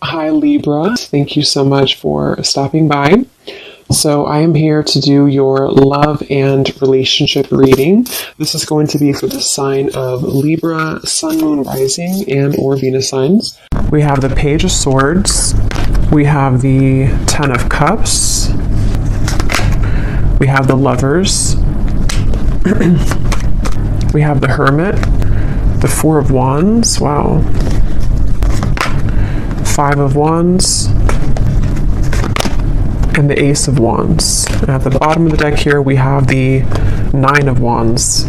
Hi Libra, thank you so much for stopping by. So I am here to do your love and relationship reading. This is going to be for the sign of Libra, Sun, Moon, Rising, and or Venus signs. We have the Page of Swords. We have the Ten of Cups. We have the Lovers. We have the Hermit. The Four of Wands. Wow. Five of Wands. And the Ace of Wands. And at the bottom of the deck here, we have the Nine of Wands.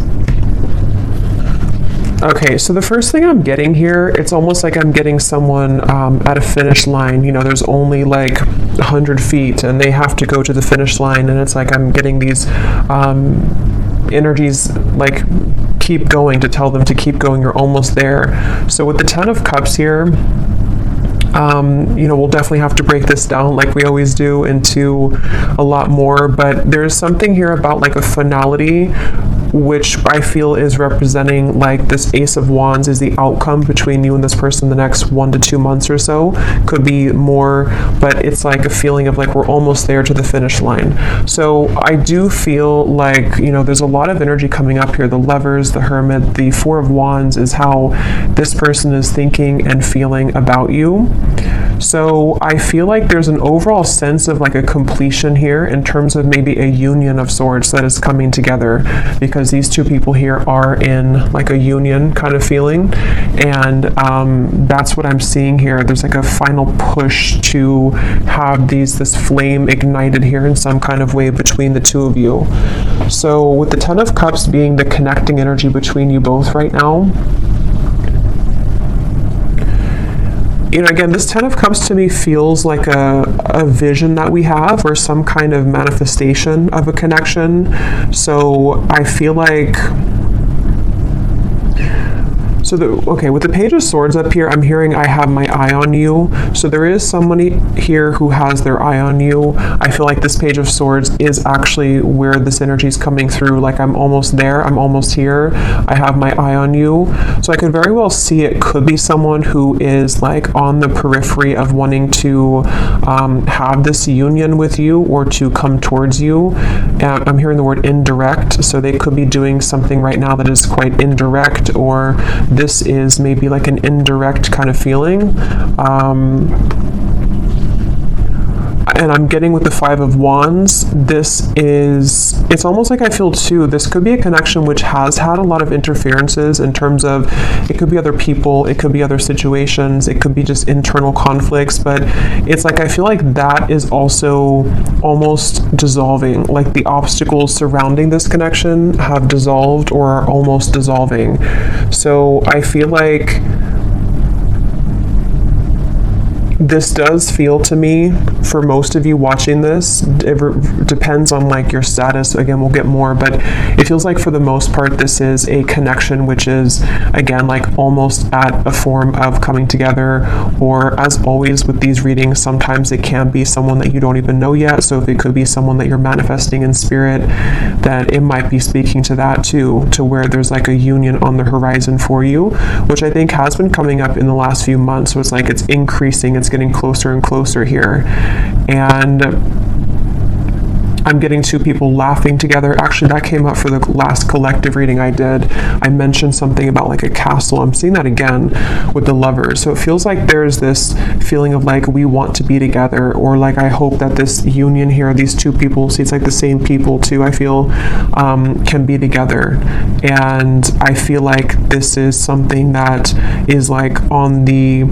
Okay, so the first thing I'm getting here, it's almost like I'm getting someone at a finish line. You know, there's only like 100 feet and they have to go to the finish line, and it's like I'm getting these energies like keep going, to tell them to keep going, you're almost there. So with the Ten of Cups here, we'll definitely have to break this down like we always do into a lot more, but there's something here about like a finality, which I feel is representing like this Ace of Wands is the outcome between you and this person the next 1 to 2 months or so. Could be more, but it's like a feeling of like we're almost there to the finish line. So I do feel like, there's a lot of energy coming up here. The Lovers, the Hermit, the Four of Wands is how this person is thinking and feeling about you. So I feel like there's an overall sense of like a completion here in terms of maybe a union of sorts that is coming together, because these two people here are in like a union kind of feeling, and that's what I'm seeing here. There's like a final push to have this flame ignited here in some kind of way between the two of you. So with the Ten of Cups being the connecting energy between you both right now, again, this Ten of Cups to me feels like a vision that we have, or some kind of manifestation of a connection. So I feel like, with the Page of Swords up here, I'm hearing I have my eye on you. So there is somebody here who has their eye on you. I feel like this Page of Swords is actually where this energy is coming through. Like I'm almost there, I'm almost here, I have my eye on you. So I could very well see it could be someone who is like on the periphery of wanting to have this union with you or to come towards you. I'm hearing the word indirect, so they could be doing something right now that is quite indirect, or this is maybe like an indirect kind of feeling. And I'm getting with the Five of Wands, it's almost like I feel too, this could be a connection which has had a lot of interferences in terms of, it could be other people, it could be other situations, it could be just internal conflicts, but it's like I feel like that is also almost dissolving, like the obstacles surrounding this connection have dissolved or are almost dissolving. So I feel like this does feel to me, for most of you watching this, it depends on like your status. Again, we'll get more, but it feels like for the most part, this is a connection which is, again, like almost at a form of coming together, or as always with these readings, sometimes it can be someone that you don't even know yet. So if it could be someone that you're manifesting in spirit, that it might be speaking to that too, to where there's like a union on the horizon for you, which I think has been coming up in the last few months. So it's like it's increasing, it's getting closer and closer here. And I'm getting two people laughing together. Actually, that came up for the last collective reading I did. I mentioned something about like a castle. I'm seeing that again with the Lovers. So it feels like there's this feeling of like we want to be together, or like I hope that this union here, these two people, see it's like the same people too, I feel can be together. And I feel like this is something that is like on the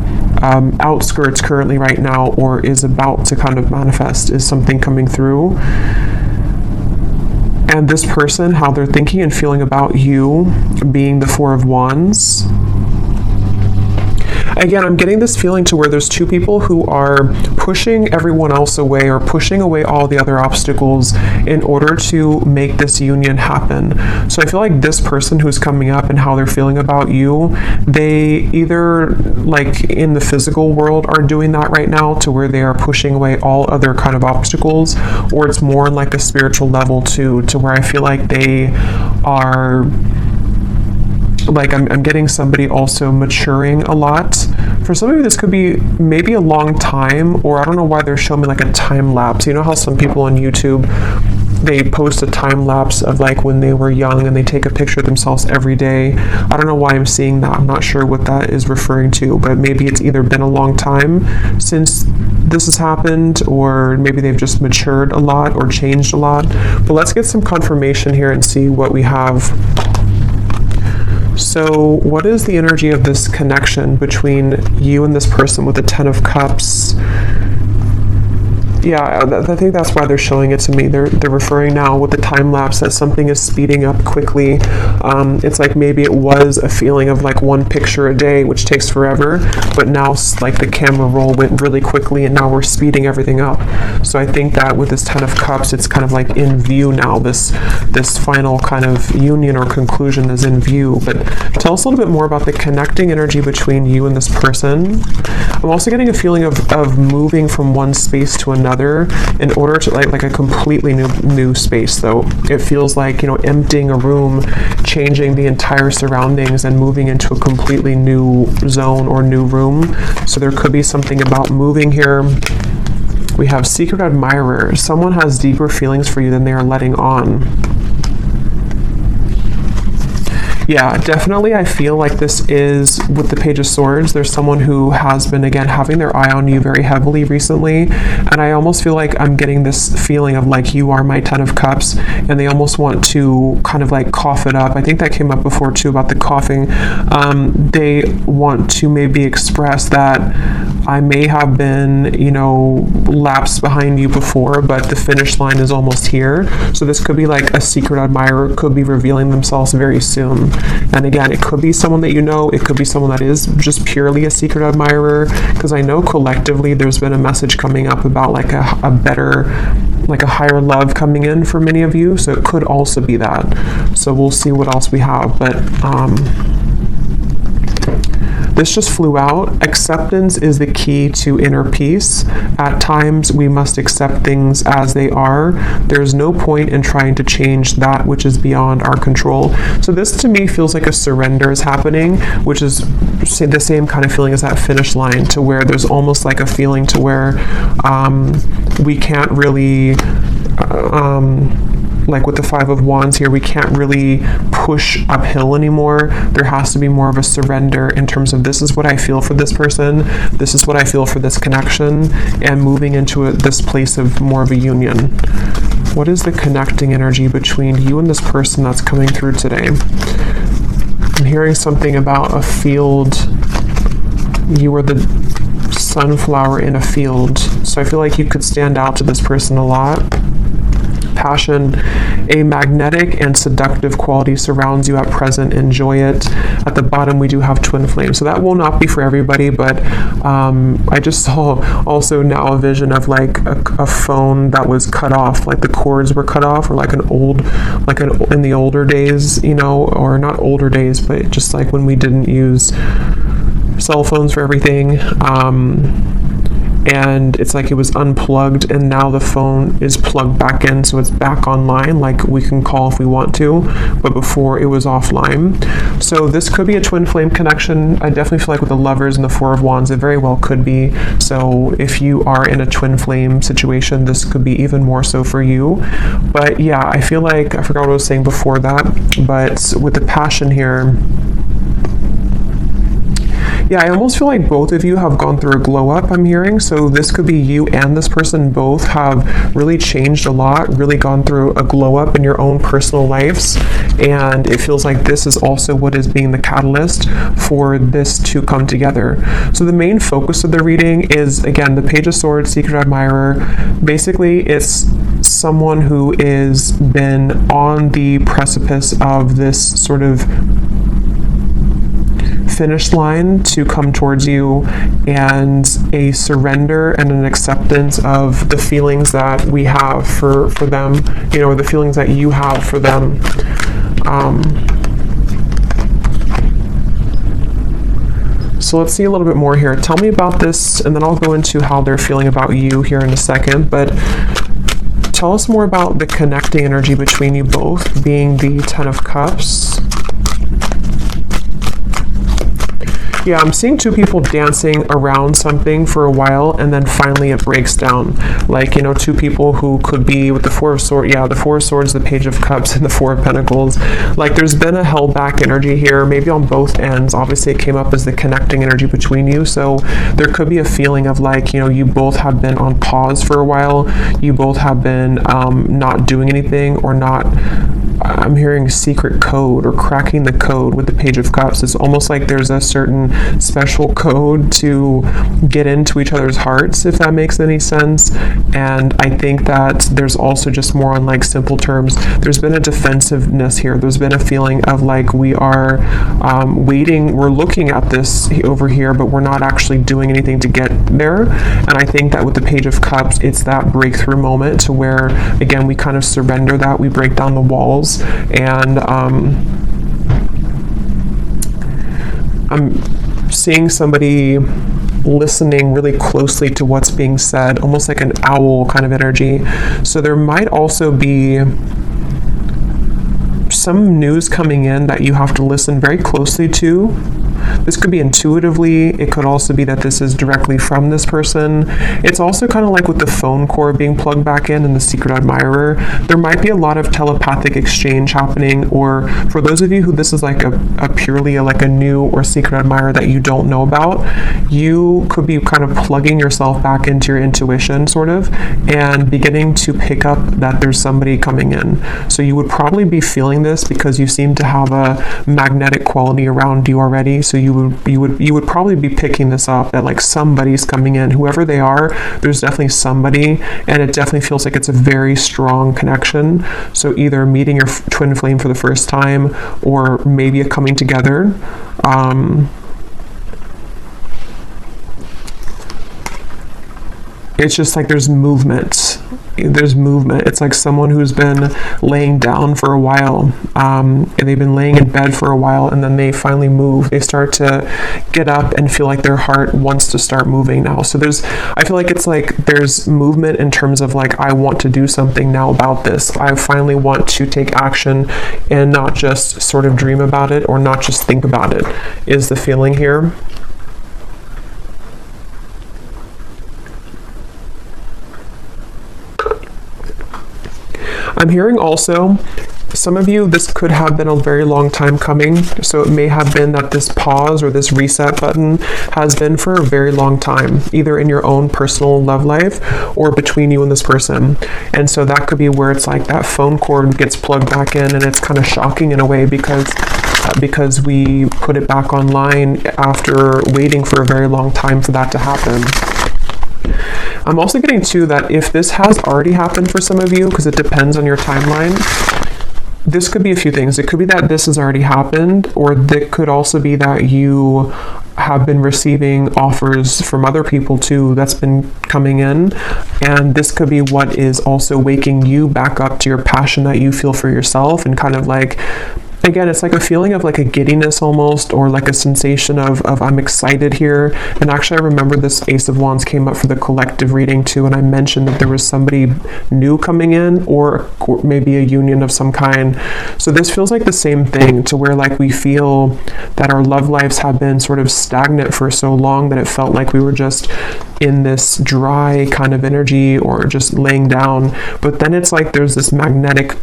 outskirts currently right now, or is about to kind of manifest, is something coming through. And this person, how they're thinking and feeling about you, being the Four of Wands. Again, I'm getting this feeling to where there's two people who are pushing everyone else away, or pushing away all the other obstacles in order to make this union happen. So I feel like this person who's coming up and how they're feeling about you, they either like in the physical world are doing that right now, to where they are pushing away all other kind of obstacles, or it's more on like a spiritual level too, to where I feel like they are like, I'm getting somebody also maturing a lot For some of you, this could be maybe a long time, or I don't know why they're showing me like a time lapse. You know how some people on YouTube, they post a time lapse of like when they were young and they take a picture of themselves every day. I don't know why I'm seeing that. I'm not sure what that is referring to, but maybe it's either been a long time since this has happened, or maybe they've just matured a lot or changed a lot. But let's get some confirmation here and see what we have. So what is the energy of this connection between you and this person with the Ten of Cups? Yeah, I think that's why they're showing it to me. They're referring now with the time lapse that something is speeding up quickly. It's like maybe it was a feeling of like one picture a day, which takes forever, but now like the camera roll went really quickly and now we're speeding everything up. So I think that with this Ten of Cups, it's kind of like in view now. This final kind of union or conclusion is in view. But tell us a little bit more about the connecting energy between you and this person. I'm also getting a feeling of moving from one space to another in order to like a completely new space. Though it feels like, you know, emptying a room, changing the entire surroundings and moving into a completely new zone or new room. So there could be something about moving here. We have Secret Admirer. Someone has deeper feelings for you than they are letting on. Yeah, definitely I feel like this is with the Page of Swords. There's someone who has been, again, having their eye on you very heavily recently. And I almost feel like I'm getting this feeling of like, you are my Ten of Cups. And they almost want to kind of like cough it up. I think that came up before too about the coughing. They want to maybe express that I may have been, you know, lapsed behind you before, but the finish line is almost here. So this could be like a secret admirer, could be revealing themselves very soon. And again, it could be someone that you know, it could be someone that is just purely a secret admirer, because I know collectively there's been a message coming up about like a better, like a higher love coming in for many of you. So it could also be that. So we'll see what else we have. But this just flew out. Acceptance is the key to inner peace. At times, we must accept things as they are. There's no point in trying to change that which is beyond our control. So this to me feels like a surrender is happening, which is the same kind of feeling as that finish line, to where there's almost like a feeling to where we can't really like with the Five of Wands here, we can't really push uphill anymore. There has to be more of a surrender in terms of, this is what I feel for this person, this is what I feel for this connection, and moving into this place of more of a union. What is the connecting energy between you and this person that's coming through today? I'm hearing something about a field. You were the sunflower in a field. So I feel like you could stand out to this person a lot. Passion, a magnetic and seductive quality surrounds you at present. Enjoy it. At the bottom, we do have twin flame. So that will not be for everybody, but I just saw also now a vision of like a phone that was cut off, like the cords were cut off, or like in the older days, you know, or not older days, but just like when we didn't use cell phones for everything. And it's like it was unplugged and now the phone is plugged back in, so it's back online, like we can call if we want to, but before it was offline. So this could be a twin flame connection. I definitely feel like with the Lovers and the Four of Wands, it very well could be. So if you are in a twin flame situation, this could be even more so for you. But yeah, I feel like, I forgot what I was saying before that, but with the passion here, yeah, I almost feel like both of you have gone through a glow up, I'm hearing. So this could be you and this person both have really changed a lot, really gone through a glow up in your own personal lives. And it feels like this is also what is being the catalyst for this to come together. So the main focus of the reading is, again, the Page of Swords, Secret Admirer. Basically, it's someone who is been on the precipice of this sort of finish line to come towards you, and a surrender and an acceptance of the feelings that we have for them, you know, or the feelings that you have for them. So let's see a little bit more here. Tell me about this, and then I'll go into how they're feeling about you here in a second, but tell us more about the connecting energy between you both, being the Ten of Cups. Yeah, I'm seeing two people dancing around something for a while, and then finally it breaks down. Like, you know, two people who could be with the Four of Swords, the Four of Swords, the Page of Cups, and the Four of Pentacles. Like, there's been a held back energy here, maybe on both ends. Obviously, it came up as the connecting energy between you, so there could be a feeling of like, you know, you both have been on pause for a while. You both have been not doing anything, or not. I'm hearing secret code or cracking the code with the Page of Cups. It's almost like there's a certain special code to get into each other's hearts, if that makes any sense. And I think that there's also just more on like simple terms. There's been a defensiveness here. There's been a feeling of like we are waiting. We're looking at this over here, but we're not actually doing anything to get there. And I think that with the Page of Cups, it's that breakthrough moment to where, again, we kind of surrender that. We break down the walls. And I'm seeing somebody listening really closely to what's being said, almost like an owl kind of energy. So there might also be some news coming in that you have to listen very closely to. This could be intuitively. It could also be that this is directly from this person. It's also kind of like with the phone cord being plugged back in and the secret admirer. There might be a lot of telepathic exchange happening, or for those of you who this is like a purely like a new or secret admirer that you don't know about, you could be kind of plugging yourself back into your intuition sort of, and beginning to pick up that there's somebody coming in. So you would probably be feeling this because you seem to have a magnetic quality around you already. So you would probably be picking this up, that like somebody's coming in, whoever they are. There's definitely somebody, and it definitely feels like it's a very strong connection. So either meeting your twin flame for the first time, or maybe a coming together. It's just like there's movement. It's like someone who's been laying down for a while, and they've been laying in bed for a while, and then they finally move. They start to get up and feel like their heart wants to start moving now. So I feel like it's like there's movement in terms of like, I want to do something now about this. I finally want to take action and not just sort of dream about it, or not just think about it, is the feeling here. I'm hearing also, some of you, this could have been a very long time coming. So it may have been that this pause or this reset button has been for a very long time, either in your own personal love life or between you and this person. And so that could be where it's like that phone cord gets plugged back in, and it's kind of shocking in a way because we put it back online after waiting for a very long time for that to happen. I'm also getting too that if this has already happened for some of you, because it depends on your timeline, this could be a few things. It could be that this has already happened, or it could also be that you have been receiving offers from other people too that's been coming in, and this could be what is also waking you back up to your passion that you feel for yourself, and kind of like, again, it's like a feeling of like a giddiness almost, or like a sensation of I'm excited here. And actually, I remember this Ace of Wands came up for the collective reading too, and I mentioned that there was somebody new coming in, or maybe a union of some kind. So this feels like the same thing, to where like we feel that our love lives have been sort of stagnant for so long that it felt like we were just in this dry kind of energy, or just laying down. But then it's like there's this magnetic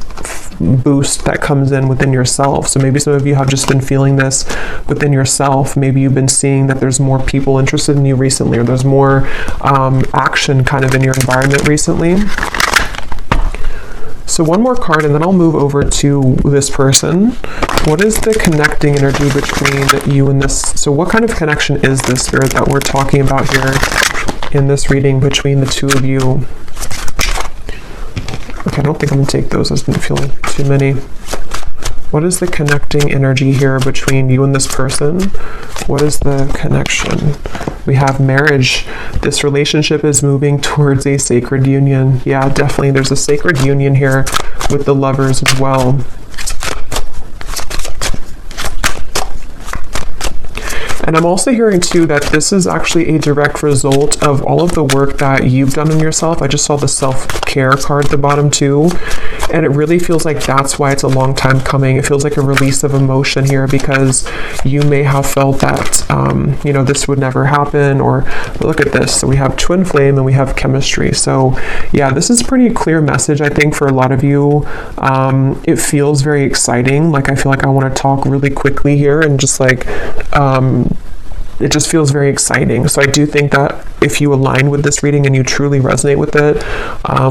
boost that comes in within yourself. So maybe some of you have just been feeling this within yourself. Maybe you've been seeing that there's more people interested in you recently, or there's more action kind of in your environment recently. So one more card, and then I'll move over to this person. What is the connecting energy between you and this? So what kind of connection is this, Spirit, that we're talking about here in this reading between the two of you? Okay, I don't think I'm going to take those. I've been feeling too many. What is the connecting energy here between you and this person? What is the connection? We have marriage. This relationship is moving towards a sacred union. Yeah, definitely. There's a sacred union here with the lovers as well. And I'm also hearing too that this is actually a direct result of all of the work that you've done on yourself. I just saw the self-care card at the bottom too. And it really feels like that's why it's a long time coming. It feels like a release of emotion here, because you may have felt that, you know, this would never happen, or look at this. So we have twin flame and we have chemistry. So yeah, this is a pretty clear message, I think, for a lot of you. It feels very exciting. Like, I feel like I want to talk really quickly here and just like, it just feels very exciting. So I do think that if you align with this reading and you truly resonate with it,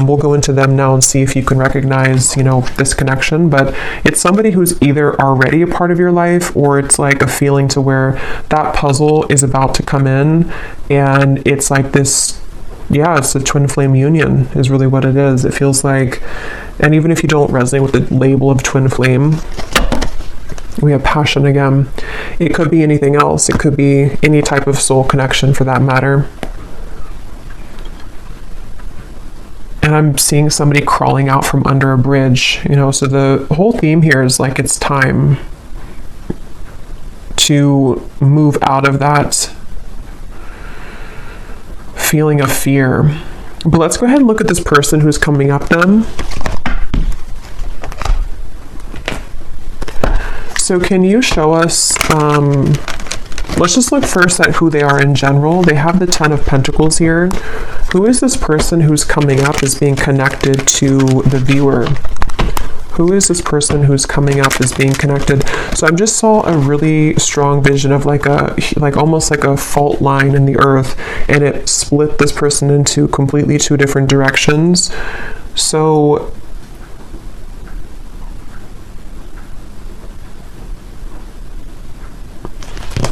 we'll go into them now and see if you can recognize, you know, this connection. But it's somebody who's either already a part of your life, or it's like a feeling to where that puzzle is about to come in, and it's like this, yeah, it's a twin flame union is really what it is. It feels like, and even if you don't resonate with the label of twin flame, we have passion again. It could be anything else. It could be any type of soul connection for that matter. And I'm seeing somebody crawling out from under a bridge, you know, so the whole theme here is like, it's time to move out of that feeling of fear. But let's go ahead and look at this person who's coming up then. So can you show us, let's just look first at who they are in general. They have the 10 of Pentacles here. Who is this person who's coming up as being connected to the viewer? Who is this person who's coming up as being connected? So I just saw a really strong vision of like almost like a fault line in the earth, and it split this person into completely two different directions. So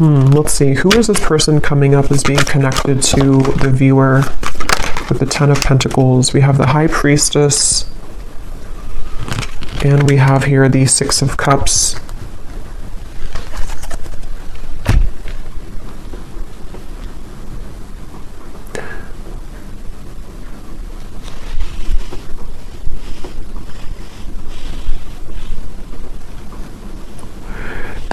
let's see, who is this person coming up as being connected to the viewer with the 10 of Pentacles? We have the High Priestess, and we have here the 6 of Cups.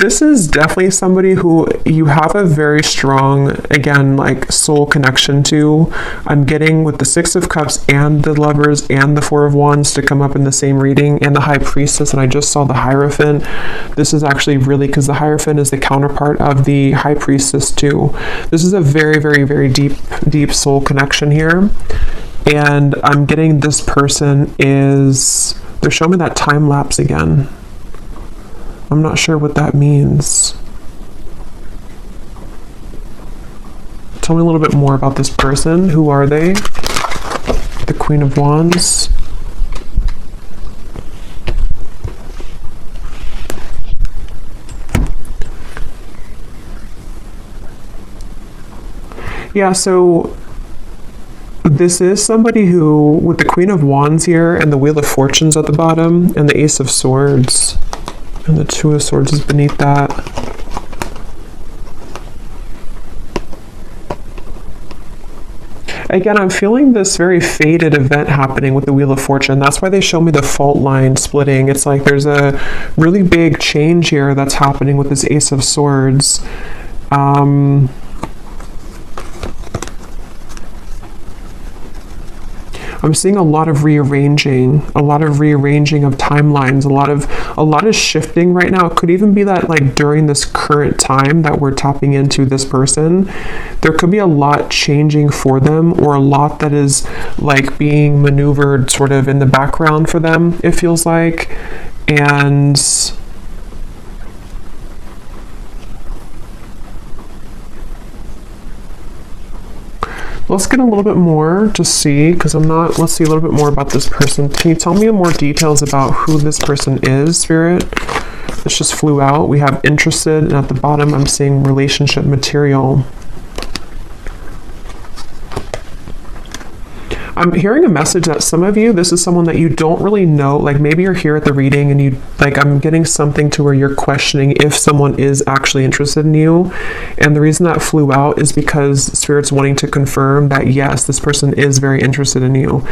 This is definitely somebody who you have a very strong, again, like soul connection to. I'm getting with the 6 of Cups and the Lovers and the 4 of Wands to come up in the same reading, and the High Priestess, and I just saw the Hierophant. This is actually really, because the Hierophant is the counterpart of the High Priestess too. This is a very, very, very deep soul connection here. And I'm getting this person is, they're showing me that time lapse again. I'm not sure what that means. Tell me a little bit more about this person. Who are they? The Queen of Wands. Yeah, so this is somebody who, with the Queen of Wands here and the Wheel of Fortunes at the bottom and the Ace of Swords, and the 2 of Swords is beneath that. Again, I'm feeling this very fated event happening with the Wheel of Fortune. That's why they show me the fault line splitting. It's like there's a really big change here that's happening with this Ace of Swords. I'm seeing a lot of rearranging of timelines, a lot of shifting right now. It could even be that like during this current time that we're tapping into this person, there could be a lot changing for them, or a lot that is like being maneuvered sort of in the background for them, it feels like. And let's get a little bit more to see, because let's see a little bit more about this person. Can you tell me more details about who this person is, Spirit? This just flew out. We have interested, and at the bottom I'm seeing relationship material. I'm hearing a message that some of you, this is someone that you don't really know, like maybe you're here at the reading and you, like, I'm getting something to where you're questioning if someone is actually interested in you. And the reason that flew out is because Spirit's wanting to confirm that yes, this person is very interested in you.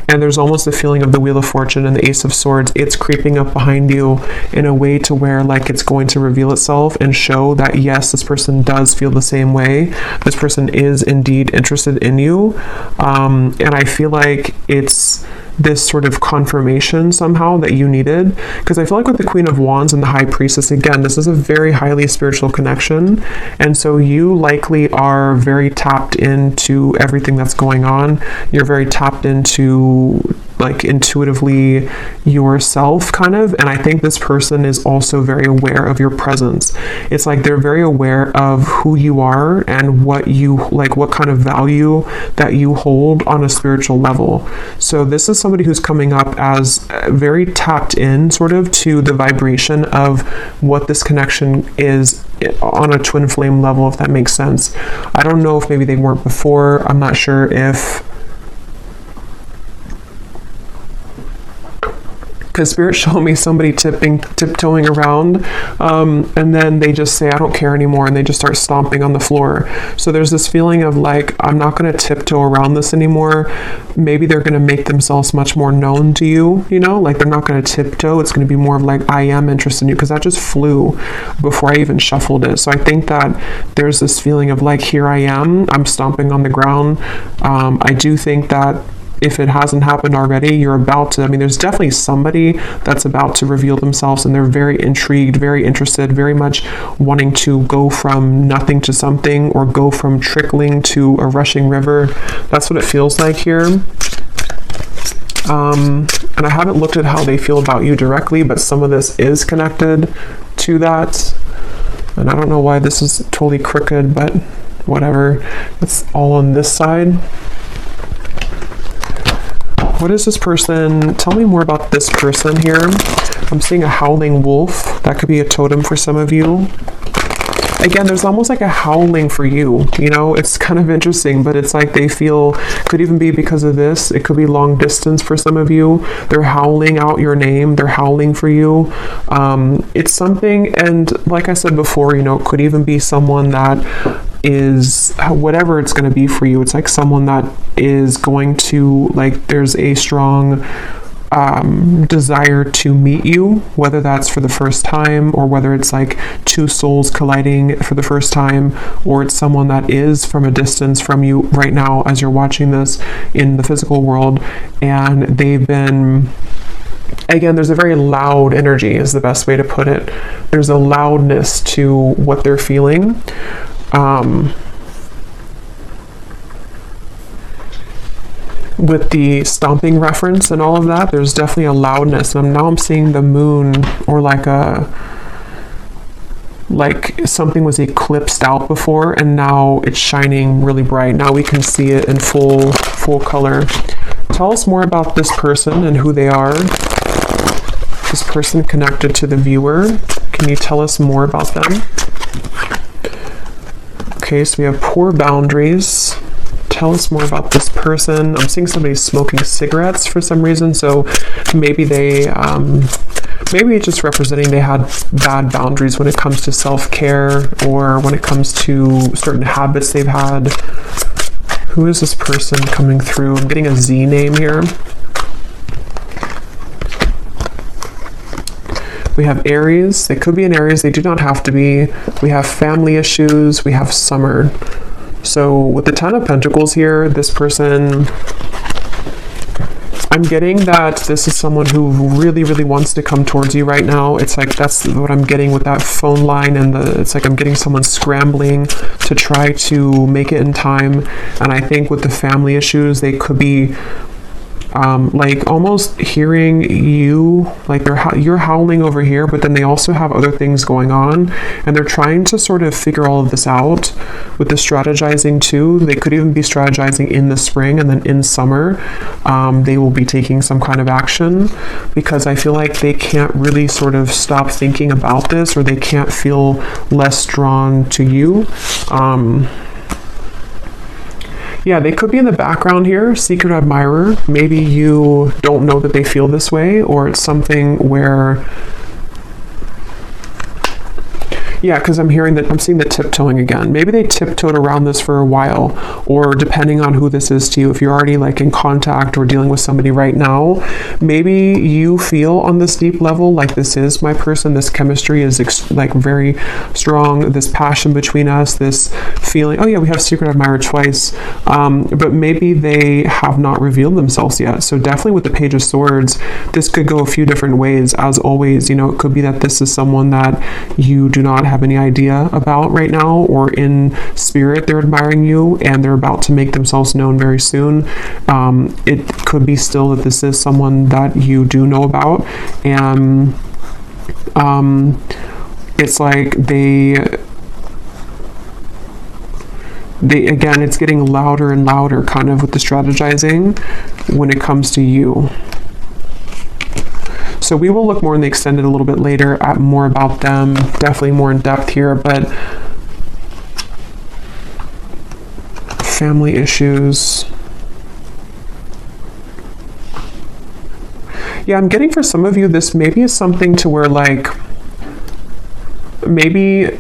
And there's almost a feeling of the Wheel of Fortune and the Ace of Swords. It's creeping up behind you in a way to where like it's going to reveal itself and show that yes, this person does feel the same way. This person is indeed interested in you. And I feel feel like it's this sort of confirmation somehow that you needed, because I feel like with the Queen of Wands and the High Priestess, again, this is a very highly spiritual connection, and so you likely are very tapped into everything that's going on. You're very tapped into, like, intuitively yourself, kind of, and I think this person is also very aware of your presence. It's like they're very aware of who you are and what you like, what kind of value that you hold on a spiritual level. So this is somebody who's coming up as very tapped in sort of to the vibration of what this connection is on a twin flame level, if that makes sense. I don't know if maybe they weren't before. I'm not sure if, because Spirit showed me somebody tiptoeing around, and then they just say, I don't care anymore, and they just start stomping on the floor. So there's this feeling of like, I'm not going to tiptoe around this anymore. Maybe they're going to make themselves much more known to you, you know, like they're not going to tiptoe. It's going to be more of like, I am interested in you, because that just flew before I even shuffled it. So I think that there's this feeling of like, here I am, I'm stomping on the ground. I do think that if it hasn't happened already, you're about to, I mean, there's definitely somebody that's about to reveal themselves, and they're very intrigued, very interested, very much wanting to go from nothing to something, or go from trickling to a rushing river. That's what it feels like here. And I haven't looked at how they feel about you directly, but some of this is connected to that. And I don't know why this is totally crooked, but whatever. It's all on this side. What is this person? Tell me more about this person here. I'm seeing a howling wolf. That could be a totem for some of you. Again, there's almost like a howling for you. You know, it's kind of interesting, but it's like they feel, could even be because of this. It could be long distance for some of you. They're howling out your name. They're howling for you. It's something, and like I said before, you know, it could even be someone that is, whatever it's going to be for you, it's like someone that is going to, like, there's a strong desire to meet you, whether that's for the first time, or whether it's like two souls colliding for the first time, or it's someone that is from a distance from you right now as you're watching this in the physical world, and they've been, again, there's a very loud energy is the best way to put it. There's a loudness to what they're feeling. With the stomping reference and all of that, there's definitely a loudness. And now I'm seeing the moon, or like something was eclipsed out before, and now it's shining really bright. Now we can see it in full color. Tell us more about this person and who they are. This person connected to the viewer. Can you tell us more about them? Okay, so we have poor boundaries. Tell us more about this person. I'm seeing somebody smoking cigarettes for some reason, so maybe they, maybe it's just representing they had bad boundaries when it comes to self-care, or when it comes to certain habits they've had. Who is this person coming through? I'm getting a Z name here. We have Aries. They could be an Aries. They do not have to be. We have family issues. We have summer. So with the Ten of Pentacles here, this person, I'm getting that this is someone who really, really wants to come towards you right now. It's like, that's what I'm getting with that phone line, and it's like I'm getting someone scrambling to try to make it in time. And I think with the family issues, they could be like almost hearing you, like you're howling over here, but then they also have other things going on, and they're trying to sort of figure all of this out with the strategizing too. They could even be strategizing in the spring, and then in summer they will be taking some kind of action, because I feel like they can't really sort of stop thinking about this, or they can't feel less drawn to you. Yeah, they could be in the background here, secret admirer. Maybe you don't know that they feel this way, or it's something where Yeah, because I'm seeing the tiptoeing again. Maybe they tiptoed around this for a while, or depending on who this is to you, if you're already like in contact or dealing with somebody right now, maybe you feel on this deep level like this is my person, this chemistry is like very strong, this passion between us, this feeling, oh yeah, we have secret admirer twice, but maybe they have not revealed themselves yet. So definitely with the Page of Swords, this could go a few different ways. As always, you know, it could be that this is someone that you do not have any idea about right now, or in spirit they're admiring you and they're about to make themselves known very soon. It could be still that this is someone that you do know about, and it's like they again, it's getting louder and louder kind of with the strategizing when it comes to you. So we will look more in the extended a little bit later at more about them, definitely more in depth here, but family issues. Yeah, I'm getting for some of you, this maybe is something to where like, maybe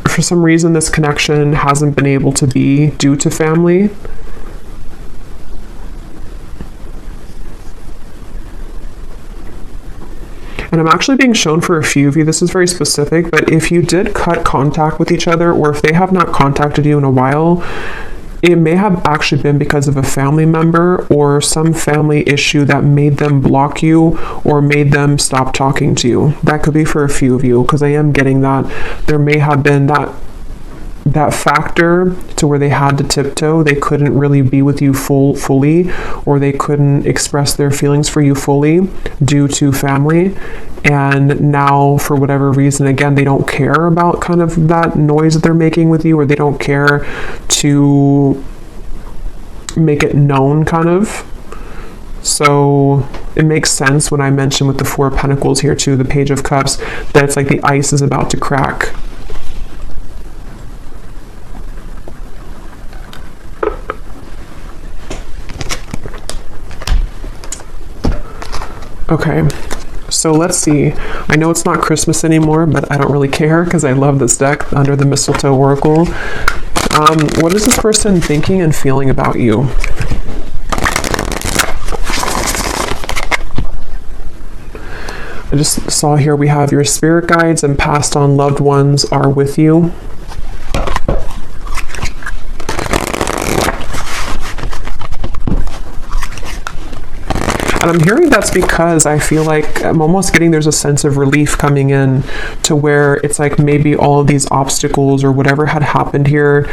for some reason this connection hasn't been able to be due to family. And I'm actually being shown for a few of you, this is very specific, but if you did cut contact with each other, or if they have not contacted you in a while, it may have actually been because of a family member or some family issue that made them block you or made them stop talking to you. That could be for a few of you, because I am getting that there may have been that factor to where they had to tiptoe. They couldn't really be with you fully, or they couldn't express their feelings for you fully due to family. And now, for whatever reason, again, they don't care about kind of that noise that they're making with you, or they don't care to make it known kind of. So it makes sense when I mention with the Four of Pentacles here too, the Page of Cups, that it's like the ice is about to crack. Okay, so let's see. I know it's not Christmas anymore, but I don't really care because I love this deck, Under the Mistletoe Oracle. What is this person thinking and feeling about you? I just saw here we have your spirit guides and passed on loved ones are with you. And I'm hearing that's because I feel like I'm almost getting there's a sense of relief coming in to where it's like maybe all of these obstacles or whatever had happened here,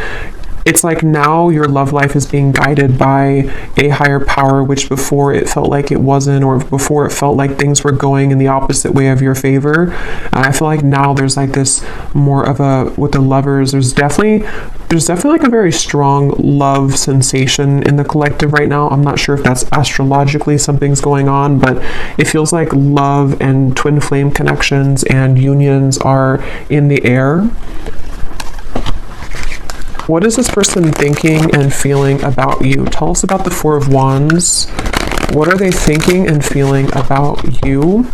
it's like now your love life is being guided by a higher power, which before it felt like it wasn't, or before it felt like things were going in the opposite way of your favor. And I feel like now there's like this more of a, with the Lovers, there's definitely like a very strong love sensation in the collective right now. I'm not sure if that's astrologically something's going on, but it feels like love and twin flame connections and unions are in the air. What is this person thinking and feeling about you? Tell us about the Four of Wands. What are they thinking and feeling about you?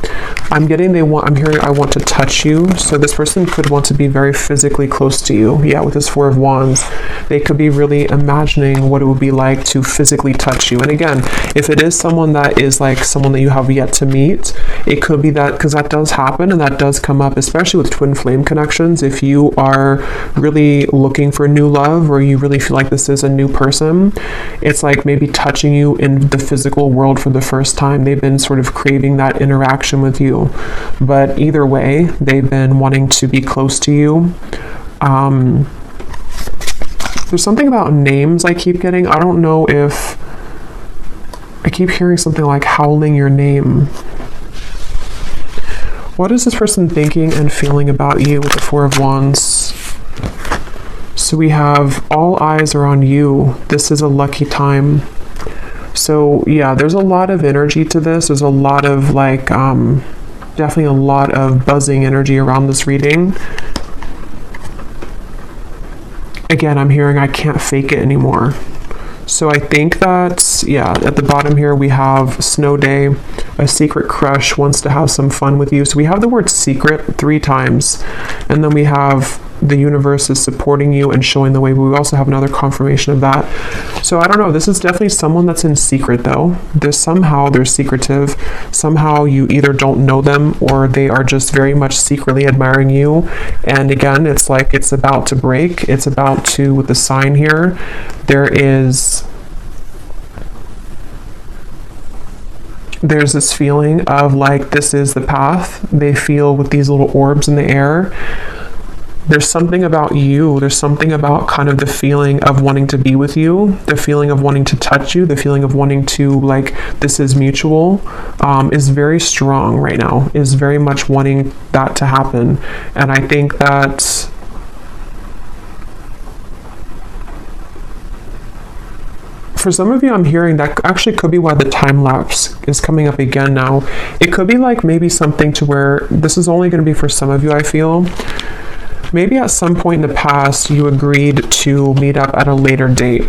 I'm hearing I want to touch you. So this person could want to be very physically close to you. Yeah, with this Four of Wands, they could be really imagining what it would be like to physically touch you. And again, if it is someone that is like someone that you have yet to meet, it could be that, because that does happen and that does come up, especially with twin flame connections. If you are really looking for new love, or you really feel like this is a new person, it's like maybe touching you in the physical world for the first time. They've been sort of craving that interaction with you. But either way, they've been wanting to be close to you. There's something about names I keep getting. I don't know if I keep hearing something like howling your name. What is this person thinking and feeling about you with the Four of Wands? So we have all eyes are on you. This is a lucky time. So yeah, there's a lot of energy to this. There's a lot of like, definitely a lot of buzzing energy around this reading. Again, I'm hearing I can't fake it anymore. So I think that, yeah, at the bottom here we have snow day, a secret crush wants to have some fun with you. So we have the word secret 3 times, and then we have the universe is supporting you and showing the way. But we also have another confirmation of that. So I don't know, this is definitely someone that's in secret though. They're secretive. Somehow you either don't know them or they are just very much secretly admiring you. And again, it's like it's about to break. It's about to, with the sign here, there's this feeling of like this is the path. They feel with these little orbs in the air. There's something about you. There's something about kind of the feeling of wanting to be with you, the feeling of wanting to touch you, the feeling of wanting to, like, this is mutual, is very strong right now, is very much wanting that to happen. And I think that for some of you, I'm hearing that actually could be why the time lapse is coming up again now. It could be like maybe something to where this is only going to be for some of you, I feel. Maybe at some point in the past, you agreed to meet up at a later date.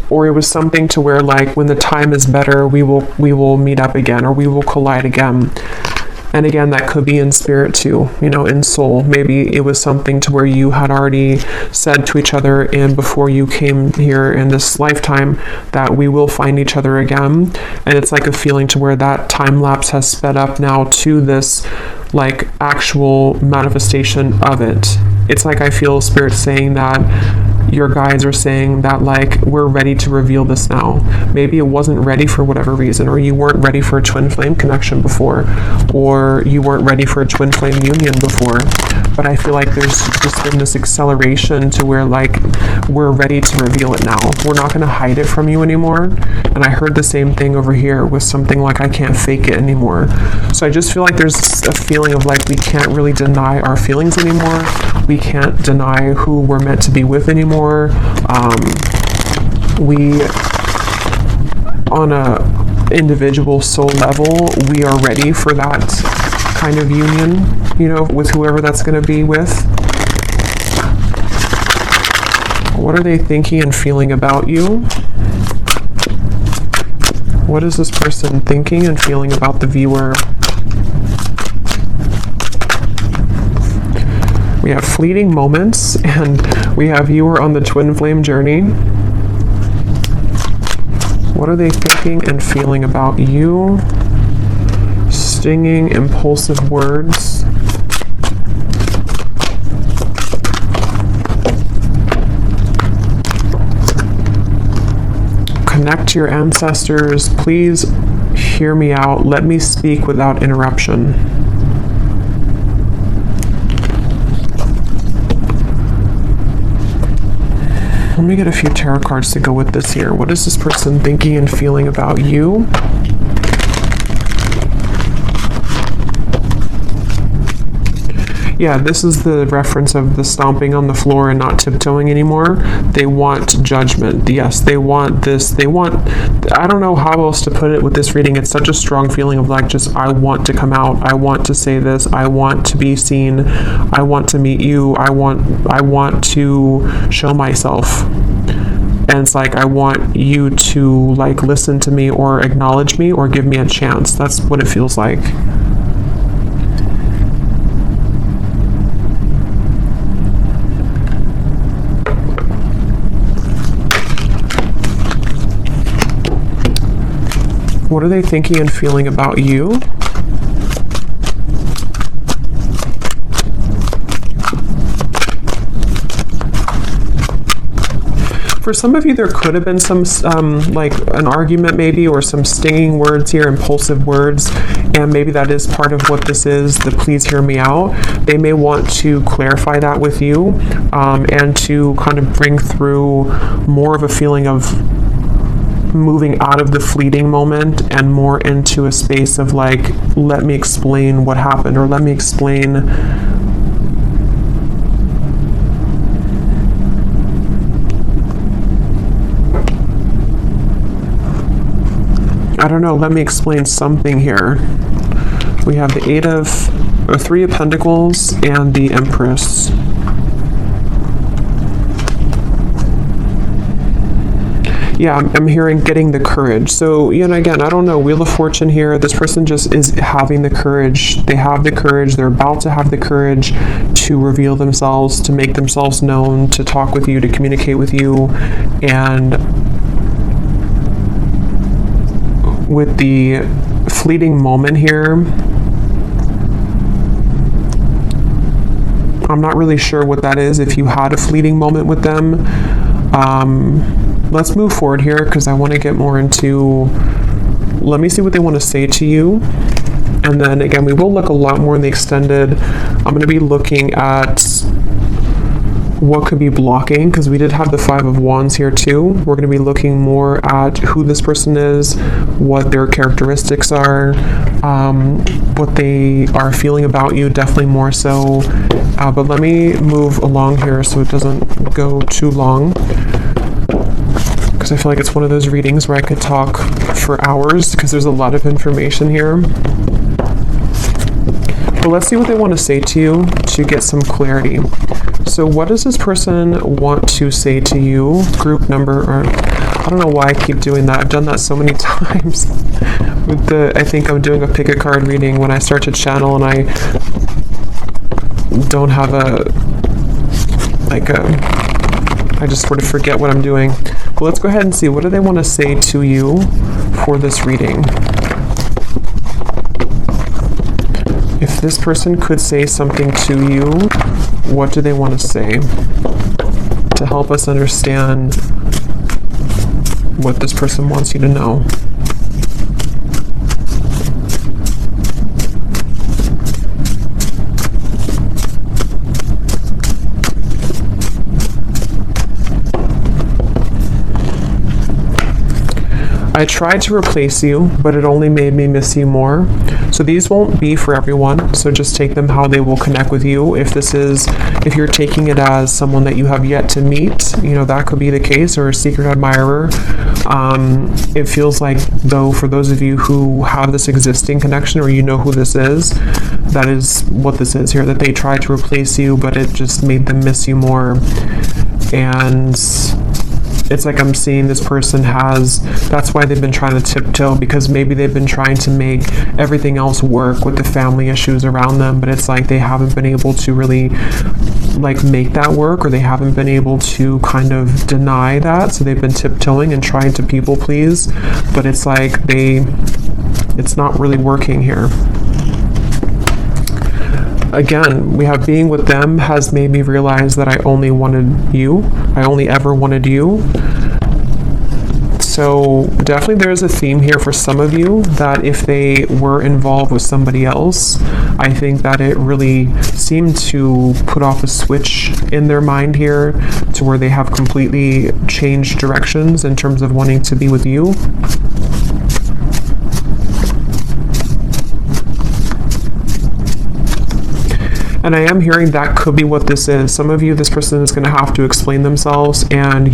Or it was something to where, like, when the time is better, we will meet up again, or we will collide again. And again, that could be in spirit too, you know, in soul. Maybe it was something to where you had already said to each other and before you came here in this lifetime that we will find each other again. And it's like a feeling to where that time lapse has sped up now to this like actual manifestation of it. It's like I feel spirit saying that your guides are saying that, like, we're ready to reveal this now. Maybe it wasn't ready for whatever reason, or you weren't ready for a twin flame connection before, or you weren't ready for a twin flame union before. But I feel like there's just been this acceleration to where, like, we're ready to reveal it now. We're not going to hide it from you anymore. And I heard the same thing over here with something like, I can't fake it anymore. So I just feel like there's a feeling of like we can't really deny our feelings anymore. We can't deny who we're meant to be with anymore. We, on a individual soul level, we are ready for that kind of union, you know, with whoever that's going to be with. What are they thinking and feeling about you? What is this person thinking and feeling about the viewer? We have fleeting moments, and we have viewer on the twin flame journey. What are they thinking and feeling about you? Stinging, impulsive words. Connect to your ancestors. Please hear me out. Let me speak without interruption. Let me get a few tarot cards to go with this here. What is this person thinking and feeling about you? Yeah, this is the reference of the stomping on the floor and not tiptoeing anymore. They want judgment. Yes, they want this. They want, I don't know how else to put it with this reading. It's such a strong feeling of like, just, I want to come out. I want to say this. I want to be seen. I want to meet you. I want to show myself. And it's like, I want you to like listen to me or acknowledge me or give me a chance. That's what it feels like. What are they thinking and feeling about you? For some of you, there could have been some, like an argument maybe, or some stinging words here, impulsive words, and maybe that is part of what this is, the please hear me out. They may want to clarify that with you, and to kind of bring through more of a feeling of moving out of the fleeting moment and more into a space of like, let me explain what happened, or let me explain I don't know, let me explain something here. We have the Three of Pentacles and the Empress. yeah, I'm hearing getting the courage. So, you know, again, I don't know, Wheel of Fortune here. This person just is having the courage. They have the courage. They're about to have the courage to reveal themselves, to make themselves known, to talk with you, to communicate with you. And with the fleeting moment here, I'm not really sure what that is. If you had a fleeting moment with them, let's move forward here because I want to get more into, let me see what they want to say to you. And then again, we will look a lot more in the extended. I'm going to be looking at what could be blocking, because we did have the Five of Wands here too. We're going to be looking more at who this person is, what their characteristics are, what they are feeling about you, definitely more so. But let me move along here so it doesn't go too long, because I feel like it's one of those readings where I could talk for hours because there's a lot of information here. But let's see what they want to say to you to get some clarity. So what does this person want to say to you? Group number, or I don't know why I keep doing that. I've done that so many times. With the, I think I'm doing a pick a card reading when I start to channel and I don't have I just sort of forget what I'm doing. But let's go ahead and see, what do they want to say to you for this reading? If this person could say something to you, what do they want to say to help us understand what this person wants you to know? I tried to replace you, but it only made me miss you more. So these won't be for everyone, so just take them how they will connect with you. If you're taking it as someone that you have yet to meet, you know, that could be the case, or a secret admirer. It feels like, though, for those of you who have this existing connection, or you know who this is, that is what this is here, that they tried to replace you, but it just made them miss you more. And it's like I'm seeing this person that's why they've been trying to tiptoe, because maybe they've been trying to make everything else work with the family issues around them, but it's like they haven't been able to really make that work, or they haven't been able to kind of deny that, so they've been tiptoeing and trying to people please, but it's like it's not really working here. Again, we have being with them has made me realize that I only wanted you. I only ever wanted you. So definitely there's a theme here for some of you that if they were involved with somebody else, I think that it really seemed to put off a switch in their mind here to where they have completely changed directions in terms of wanting to be with you. And I am hearing that could be what this is. Some of you, this person is going to have to explain themselves, and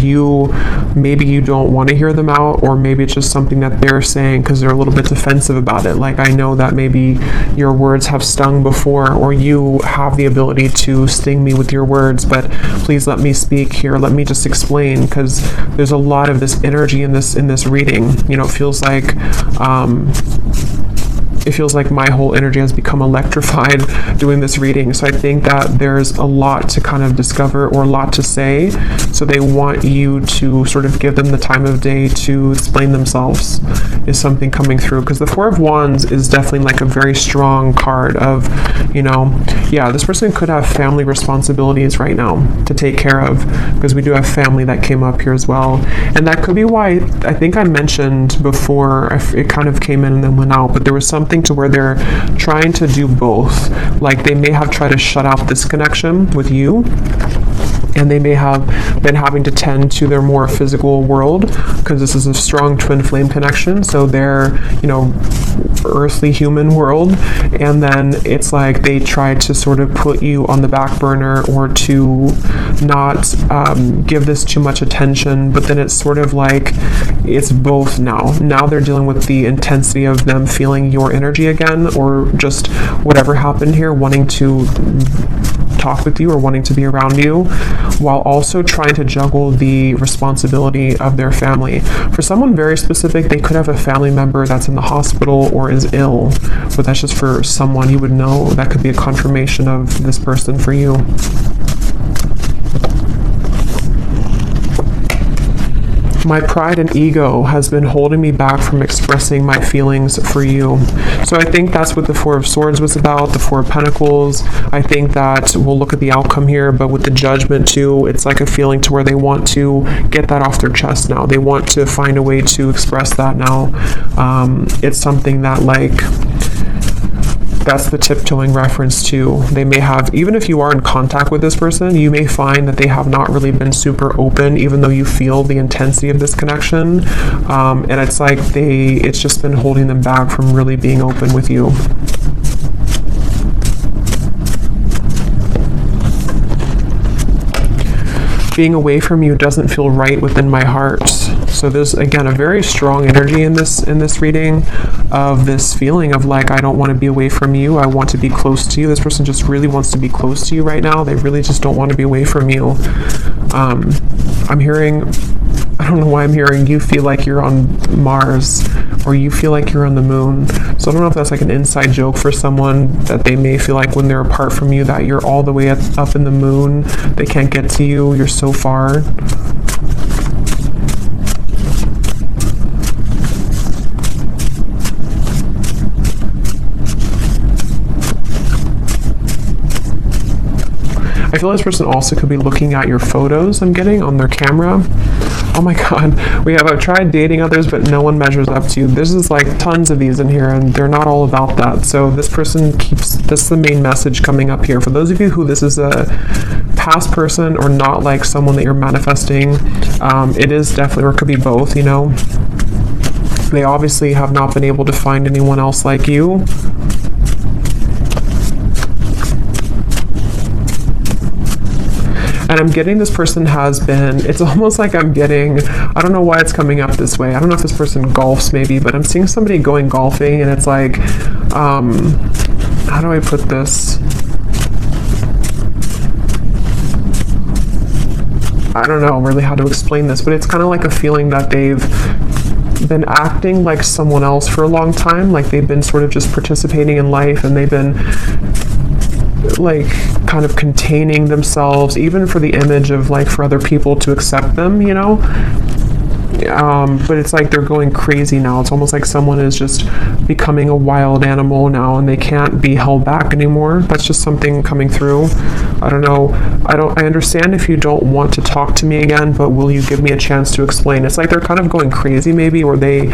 maybe you don't want to hear them out, or maybe it's just something that they're saying because they're a little bit defensive about it. Like, I know that maybe your words have stung before, or you have the ability to sting me with your words, but please let me speak here. Let me just explain, because there's a lot of this energy in this reading. You know, it feels like my whole energy has become electrified doing this reading. So I think that there's a lot to kind of discover, or a lot to say. So they want you to sort of give them the time of day to explain themselves, is something coming through. Because the Four of Wands is definitely like a very strong card of, you know, yeah, this person could have family responsibilities right now to take care of, because we do have family that came up here as well. And that could be why I think I mentioned before, it kind of came in and then went out, but there was something to where they're trying to do both. Like, they may have tried to shut out this connection with you, and they may have been having to tend to their more physical world, because this is a strong twin flame connection, so their, you know, earthly human world, and then it's like they try to sort of put you on the back burner, or to not give this too much attention, but then it's sort of like it's both now they're dealing with the intensity of them feeling your energy again, or just whatever happened here, wanting to talk with you or wanting to be around you, while also trying to juggle the responsibility of their family. For someone very specific, they could have a family member that's in the hospital or is ill, but that's just for someone you would know. That could be a confirmation of this person for you. My pride and ego has been holding me back from expressing my feelings for you. So I think that's what the Four of Swords was about, the Four of Pentacles. I think that we'll look at the outcome here, but with the Judgment too, it's like a feeling to where they want to get that off their chest now. They want to find a way to express that now. It's something that, like, that's the tiptoeing reference to. They may have, even if you are in contact with this person, you may find that they have not really been super open, even though you feel the intensity of this connection. And it's like it's just been holding them back from really being open with you. Being away from you doesn't feel right within my heart. So there's, again, a very strong energy in this reading of this feeling of like, I don't want to be away from you. I want to be close to you. This person just really wants to be close to you right now. They really just don't want to be away from you. I'm hearing, I don't know why I'm hearing you feel like you're on Mars, or you feel like you're on the moon. So I don't know if that's like an inside joke for someone, that they may feel like when they're apart from you that you're all the way up in the moon. They can't get to you. You're so far. I feel this person also could be looking at your photos I'm getting on their camera. Oh my God, I've tried dating others, but no one measures up to you. This is like tons of these in here, and they're not all about that. So this person keeps, this is the main message coming up here. For those of you who this is a past person or not like someone that you're manifesting, it is definitely, or it could be both, you know. They obviously have not been able to find anyone else like you. And I'm getting this person has been, it's almost like I'm getting, I don't know why it's coming up this way. I don't know if this person golfs maybe, but I'm seeing somebody going golfing, and it's like, how do I put this? I don't know really how to explain this, but it's kind of like a feeling that they've been acting like someone else for a long time. Like they've been sort of just participating in life, and they've been like kind of containing themselves, even for the image of like for other people to accept them, you know. But it's like they're going crazy now. It's almost like someone is just becoming a wild animal now, and they can't be held back anymore. That's just something coming through. I don't know. I understand if you don't want to talk to me again, but will you give me a chance to explain? It's like they're kind of going crazy maybe, or they,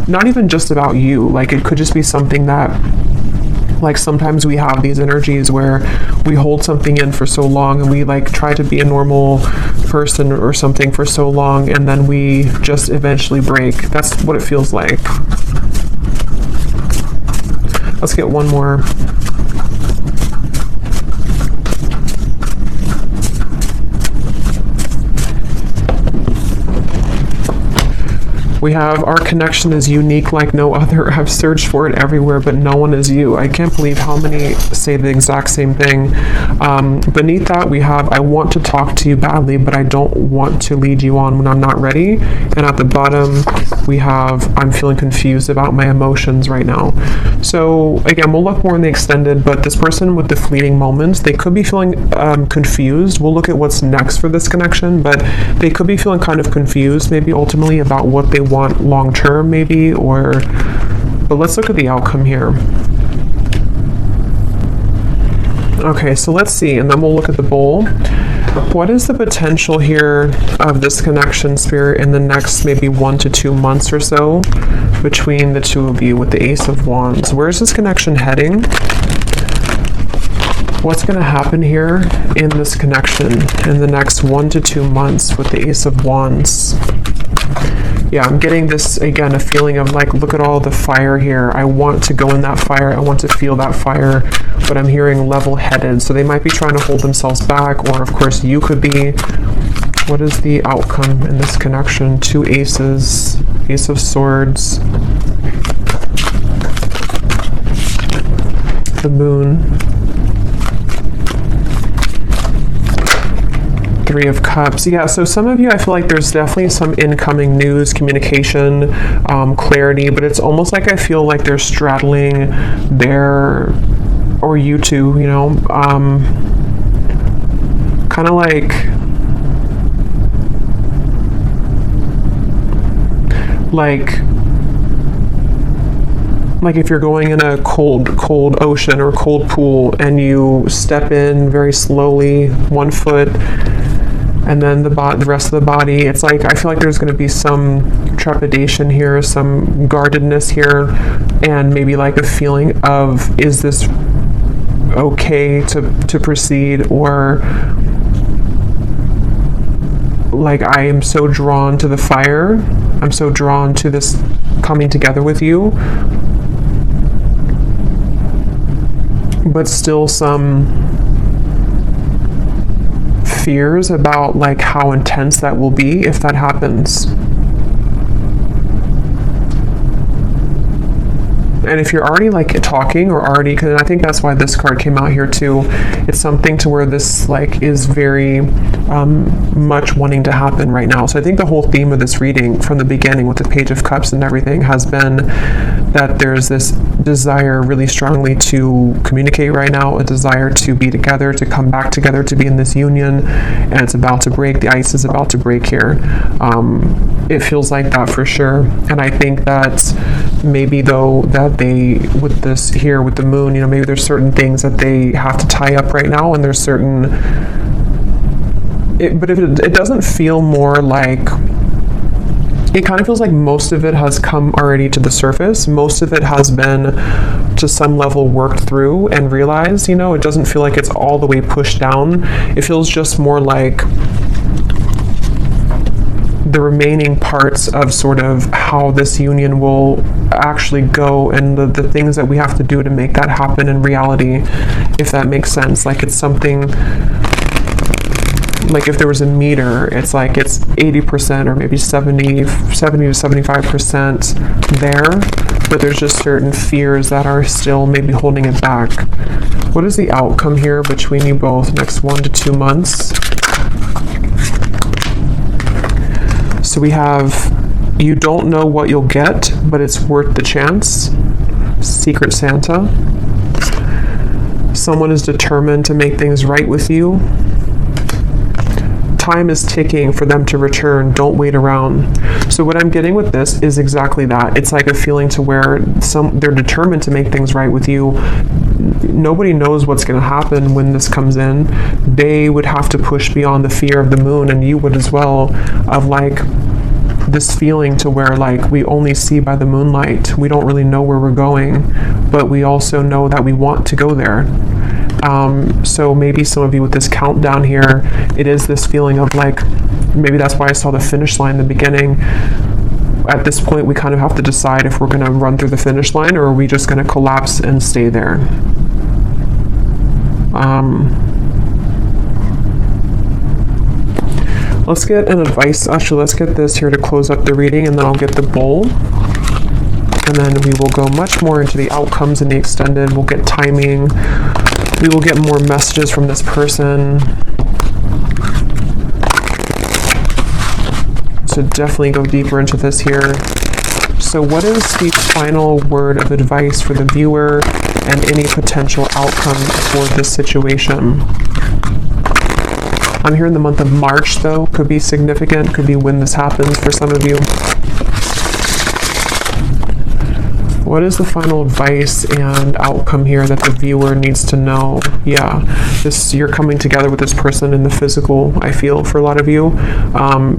not even just about you. Like it could just be something that, like sometimes we have these energies where we hold something in for so long, and we like try to be a normal person or something for so long, and then we just eventually break. That's what it feels like. Let's get one more. We have, our connection is unique like no other. I've searched for it everywhere, but no one is you. I can't believe how many say the exact same thing. Beneath that, we have, I want to talk to you badly, but I don't want to lead you on when I'm not ready. And at the bottom, we have, I'm feeling confused about my emotions right now. So again, we'll look more in the extended, but this person with the fleeting moments, they could be feeling confused. We'll look at what's next for this connection, but they could be feeling kind of confused, maybe ultimately about what they want long-term maybe, or, but let's look at the outcome here. Okay, so let's see, and then we'll look at the bowl. What is the potential here of this connection, Spirit, in the next maybe 1 to 2 months or so between the two of you with the Ace of Wands? Where is this connection heading? What's going to happen here in this connection in the next 1 to 2 months with the Ace of Wands? Yeah, I'm getting this, again, a feeling of like, look at all the fire here. I want to go in that fire. I want to feel that fire, but I'm hearing level-headed. So they might be trying to hold themselves back, or of course you could be. What is the outcome in this connection? 2 aces, Ace of Swords, the Moon, Three of Cups. Yeah, so some of you, I feel like there's definitely some incoming news, communication, clarity, but it's almost like I feel like they're straddling their, or you two, you know, kind of like if you're going in a cold ocean or cold pool and you step in very slowly, 1 foot, and then the rest of the body, it's like I feel like there's going to be some trepidation here, some guardedness here, and maybe like a feeling of, is this okay to proceed, or like I am so drawn to the fire, I'm so drawn to this coming together with you, but still some fears about like how intense that will be if that happens. And if you're already like talking or already, because I think that's why this card came out here too, it's something to where this like is very much wanting to happen right now. So I think the whole theme of this reading from the beginning with the Page of Cups and everything has been that there's this desire really strongly to communicate right now, a desire to be together, to come back together, to be in this union, and it's about to break. The ice is about to break here. It feels like that for sure. And I think that maybe though that they, with this here with the moon, you know, maybe there's certain things that they have to tie up right now, and there's certain, but if it doesn't feel more like, it kind of feels like most of it has come already to the surface. Most of it has been to some level worked through and realized, you know, it doesn't feel like it's all the way pushed down. It feels just more like the remaining parts of sort of how this union will actually go, and the things that we have to do to make that happen in reality, if that makes sense. Like it's something, like if there was a meter, it's like it's 80% or maybe 70 to 75% there, but there's just certain fears that are still maybe holding it back. What is the outcome here between you both next 1 to 2 months? So we have, you don't know what you'll get, but it's worth the chance. Secret Santa. Someone is determined to make things right with you. Time is ticking for them to return. Don't wait around. So what I'm getting with this is exactly that. It's like a feeling to where they're determined to make things right with you. Nobody knows what's going to happen when this comes in. They would have to push beyond the fear of the moon, and you would as well, of like this feeling to where like we only see by the moonlight. We don't really know where we're going, but we also know that we want to go there. So maybe some of you with this countdown here, it is this feeling of like, maybe that's why I saw the finish line in the beginning. At this point, we kind of have to decide if we're going to run through the finish line, or are we just going to collapse and stay there. Let's get an advice. Actually, let's get this here to close up the reading, and then I'll get the bowl. And then we will go much more into the outcomes in the extended. We'll get timing. We will get more messages from this person. So definitely go deeper into this here. So what is the final word of advice for the viewer and any potential outcome for this situation? I'm here in the month of March, though. Could be significant, could be when this happens for some of you. What is the final advice and outcome here that the viewer needs to know? Yeah, you're coming together with this person in the physical, I feel, for a lot of you,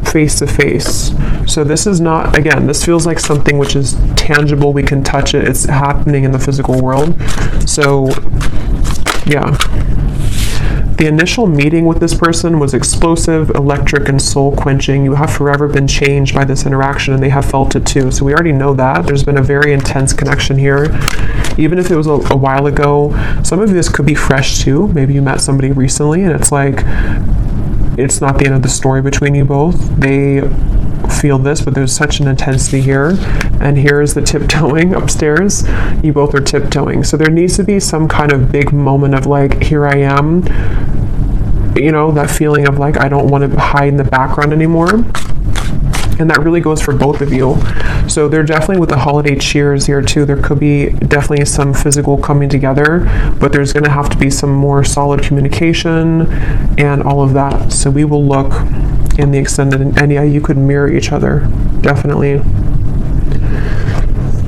face to face. So this is not, again, this feels like something which is tangible, we can touch it, it's happening in the physical world. So, yeah. The initial meeting with this person was explosive, electric, and soul-quenching. You have forever been changed by this interaction, and they have felt it too. So we already know that. There's been a very intense connection here. Even if it was a while ago, some of this could be fresh too. Maybe you met somebody recently, and it's like, it's not the end of the story between you both. They feel this, but there's such an intensity here. And here's the tiptoeing upstairs. You both are tiptoeing. So there needs to be some kind of big moment of like, here I am. you know, that feeling of like, I don't want to hide in the background anymore. And that really goes for both of you. So they're definitely, with the holiday cheers here too, there could be definitely some physical coming together, but there's going to have to be some more solid communication and all of that. So we will look in the extended, and yeah, you could mirror each other, definitely.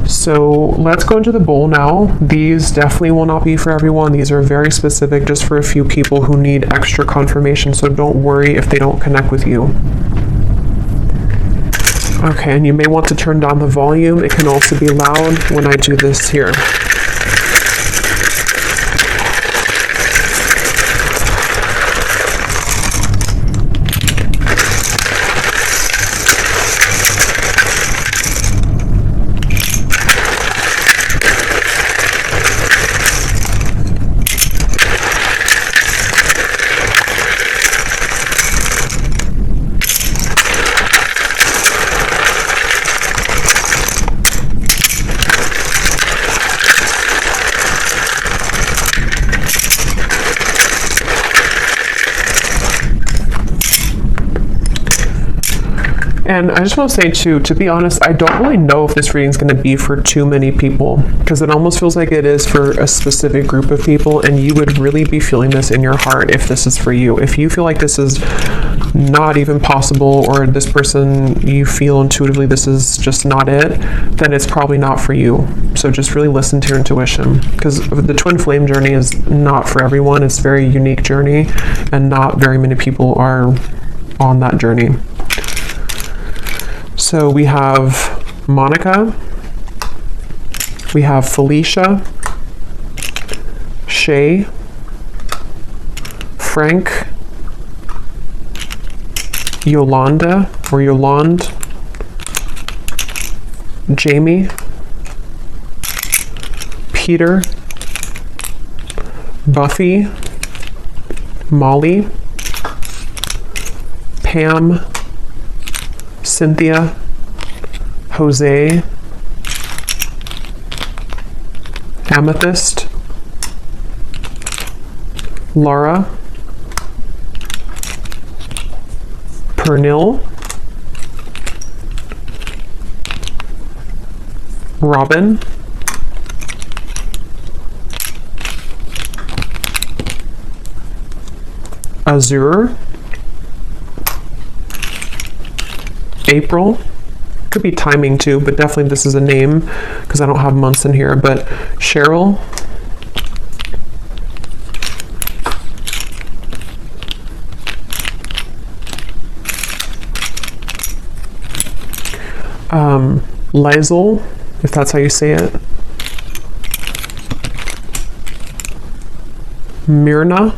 So let's go into the bowl now. These definitely will not be for everyone. These are very specific, just for a few people who need extra confirmation. So don't worry if they don't connect with you. Okay, and you may want to turn down the volume. It can also be loud when I do this here. And I just want to say too, to be honest, I don't really know if this reading is going to be for too many people, because it almost feels like it is for a specific group of people, and you would really be feeling this in your heart if this is for you. If you feel like this is not even possible, or this person, you feel intuitively this is just not it, then it's probably not for you. So just really listen to your intuition, because the twin flame journey is not for everyone. It's a very unique journey, and not very many people are on that journey. So we have Monica, we have Felicia, Shay, Frank, Yolanda or Yolande, Jamie, Peter, Buffy, Molly, Pam, Cynthia, Jose, Amethyst, Laura, Pernil, Robin, Azure, April. Could be timing too, but definitely this is a name because I don't have months in here. But Cheryl, Lizel, if that's how you say it, Myrna,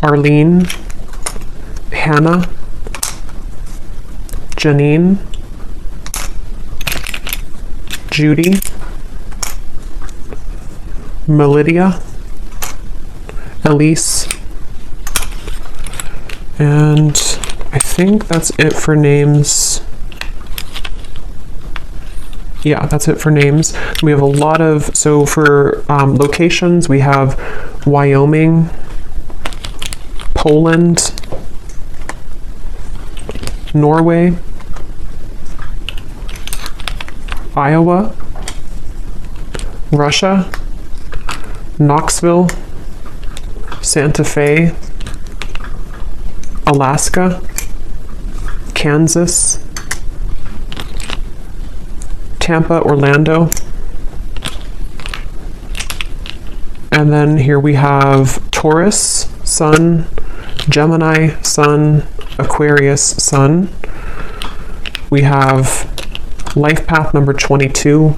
Arlene, Hannah, Janine, Judy, Melidia, Elise, and I think that's it for names. Yeah, that's it for names. We have a lot of, so for locations, we have Wyoming, Poland, Norway, Iowa, Russia, Knoxville, Santa Fe, Alaska, Kansas, Tampa, Orlando, and then here we have Taurus, Sun, Gemini, Sun, Aquarius, Sun. We have life path number 22,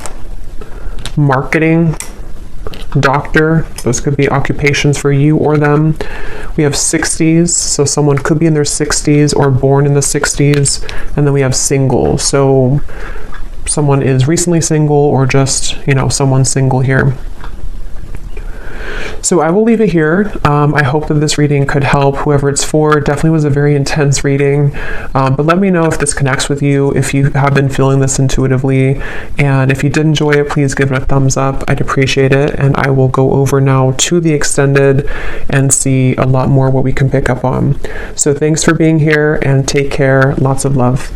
marketing, doctor. Those could be occupations for you or them. We have 60s, so someone could be in their 60s or born in the 60s. And then we have single, so someone is recently single or just, you know, someone single here. So I will leave it here. I hope that this reading could help whoever it's for. It definitely was a very intense reading, but let me know if this connects with you, if you have been feeling this intuitively, and if you did enjoy it, please give it a thumbs up. I'd appreciate it, and I will go over now to the extended and see a lot more what we can pick up on. So thanks for being here, and take care. Lots of love.